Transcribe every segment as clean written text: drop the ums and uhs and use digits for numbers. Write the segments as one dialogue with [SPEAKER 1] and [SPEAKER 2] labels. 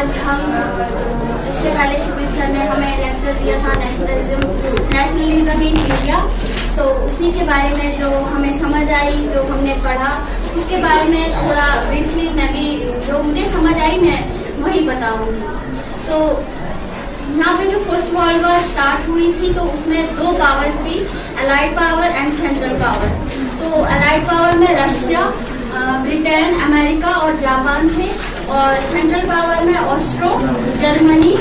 [SPEAKER 1] आज हम इससे पहले शिविर सर ने हमें लेक्चर दिया था नेशनलिज्म इन इंडिया, तो उसी के बारे में जो हमें समझ आई, जो हमने पढ़ा, उसके बारे में थोड़ा ब्रीफली मैं भी जो मुझे समझ आई मैं वही बताऊंगी। तो यहाँ पे जो फर्स्ट वर्ल्ड वॉर स्टार्ट हुई थी तो उसमें दो पावर्स थी, allied power and central power. तो अलाइड पावर में रशिया, ब्रिटेन, अमेरिका और जापान थे, और सेंट्रल पावर में ऑस्ट्रो, जर्मनी,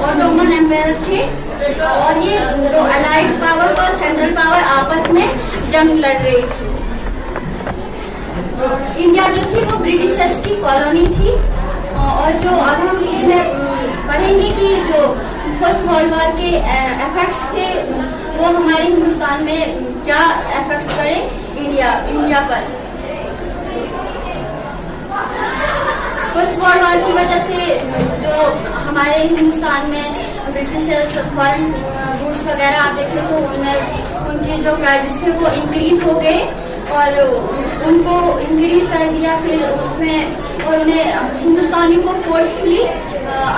[SPEAKER 1] ऑटोमन एम्पायर थे। और ये दो अलाइड पावर और सेंट्रल पावर आपस में जंग लड़ रही थी। इंडिया जो थी वो ब्रिटिशर्स की कॉलोनी थी। और जो अब हम इसमें पढ़ेंगे कि जो फर्स्ट वर्ल्ड वॉर के इफेक्ट्स थे वो हमारे हिंदुस्तान में क्या इफेक्ट्स पड़े इंडिया पर। फर्स्ट वर्ल्ड वॉर की वजह से जो हमारे हिंदुस्तान में ब्रिटिशर्स फॉरेन गुड्स वगैरह आते थे तो उनमें उनके जो प्राइसेस थे वो इंक्रीज हो गए और उनको इंक्रीज कर दिया। फिर उसमें और उन्हें हिंदुस्तानियों को फोर्सफुली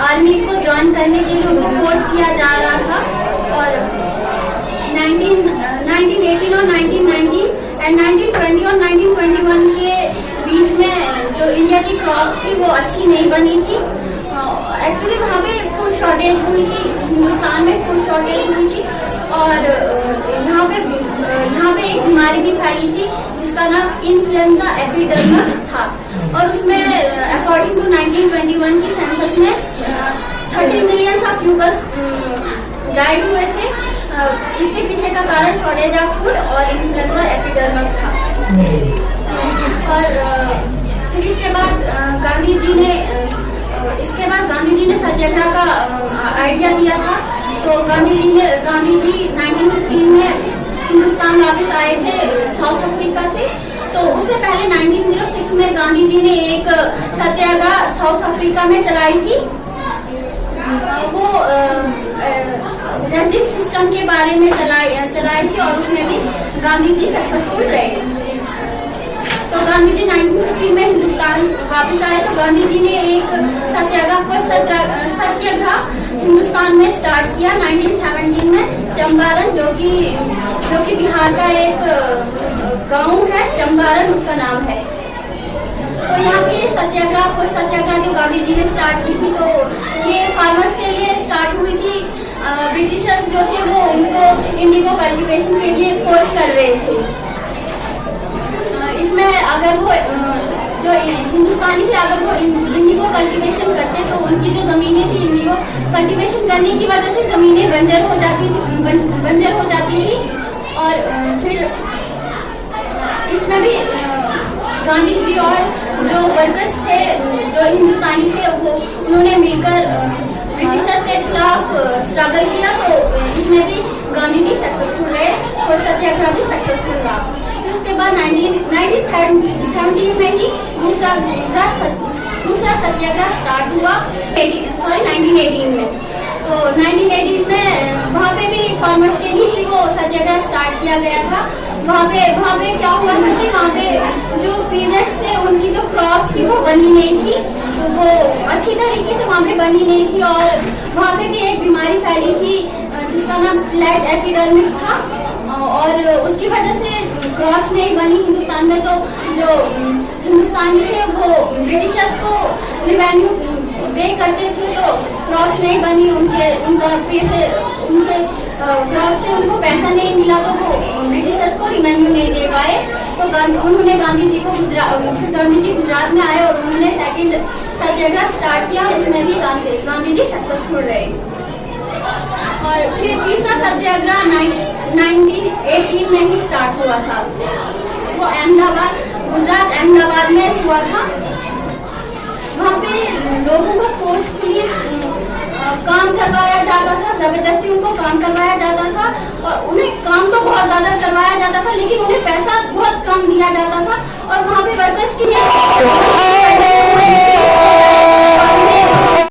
[SPEAKER 1] आर्मी को ज्वाइन करने के लिए उनको फोर्स किया जा रहा था। और 1918 और 1919 एंड 1920 और 1921 के बीच में जो इंडिया की क्रॉप थी वो अच्छी नहीं बनी थी। एक्चुअली वहाँ पे फूड शॉर्टेज हुई थी, हिंदुस्तान में फूड शॉर्टेज हुई थी। और यहाँ पे एक बीमारी भी फैली थी जिसका नाम इन्फ्लुएंजा एपिडेमिक था। और उसमें अकॉर्डिंग टू 1921 की सेंसस में 30 मिलियन प्यूपल्स डाइड हुए थे। इसके पीछे का कारण शॉर्टेज ऑफ फूड और इन्फ्लुएंजा एपिडेमिक था। और फिर इसके बाद गांधी जी ने सत्याग्रह का आइडिया दिया था। तो गांधी जी 1915 में हिंदुस्तान वापस आए थे साउथ अफ्रीका से। तो उससे पहले 1906 में गांधी जी ने एक सत्याग्रह साउथ अफ्रीका में चलाई थी। वो रेजिम सिस्टम के बारे में चलाई थी और उसमें भी गांधी जी सक्सेसफुल रहे। तो गांधी जी 1915 में हिंदुस्तान वापस आए तो गांधी जी ने एक सत्याग्रह हिंदुस्तान में स्टार्ट किया 1917 में। चंपारण जो कि बिहार का एक गांव है, चंपारण उसका नाम है। तो यहाँ पे सत्याग्रह जो गांधी जी ने स्टार्ट की थी तो ये फार्मर्स के लिए स्टार्ट हुई थी। ब्रिटिशर्स जो थे वो उनको इंडिगो कल्टीवेशन के लिए फोर्स कर रहे थे। इसमें अगर वो जो हिंदुस्तानी थे अगर वो इंडिगो कल्टीवेशन करते तो उनकी जो जमीनें थी इंडिगो कल्टीवेशन करने की वजह से जमीनें बंजर हो जाती थी। और फिर इसमें भी गांधी जी और जो वर्कर्स थे जो हिंदुस्तानी थे वो उन्होंने मिलकर ब्रिटिशर्स के खिलाफ स्ट्रगल किया। तो इसमें भी गांधी जी सक्सेसफुल रहे और सत्याग्रह भी सक्सेसफुल रहा। फिर उसके बाद 1917 में ही दूसरा सत्याग्रह स्टार्ट हुआ 1918 में। तो 1918 में वहाँ पे भी फार्मर्स के लिए ही वो सत्याग्रह स्टार्ट किया गया था। वहाँ पे क्या हुआ था कि वहाँ पे जो पीजेंट्स थे उनकी जो क्रॉप्स थी वो बनी नहीं थी, वो अच्छी तरीके से वहाँ पे बनी नहीं थी। और वहाँ पे भी एक बीमारी फैली थी जिसका नाम प्लेग एपिडेमिक था। और उसकी वजह से क्रॉप्स नहीं बनी हिंदुस्तान में। तो जो हिंदुस्तानी थे वो ब्रिटिशर्स को रेवेन्यू पे करते थे तो क्रॉप्स नहीं बनी, क्रॉप से उनको पैसा नहीं मिला तो वो ब्रिटिशर्स को रेवेन्यू नहीं दे पाए। तो उन्होंने गांधी जी गुजरात में आए और उन्होंने सेकंड सत्याग्रह स्टार्ट किया। उसमें भी गांधी जी सक्सेसफुल रहे। और फिर तीसरा सत्याग्रह 1918 में ही स्टार्ट हुआ था। वो गुजरात अहमदाबाद में हुआ था। वहाँ पे लोगों को फोर्सफुली काम करवाया जाता था, जबरदस्ती उनको काम करवाया जाता था। और उन्हें काम तो बहुत ज्यादा करवाया जाता था लेकिन उन्हें पैसा बहुत कम दिया जाता था। और वहाँ पे वर्कर्स की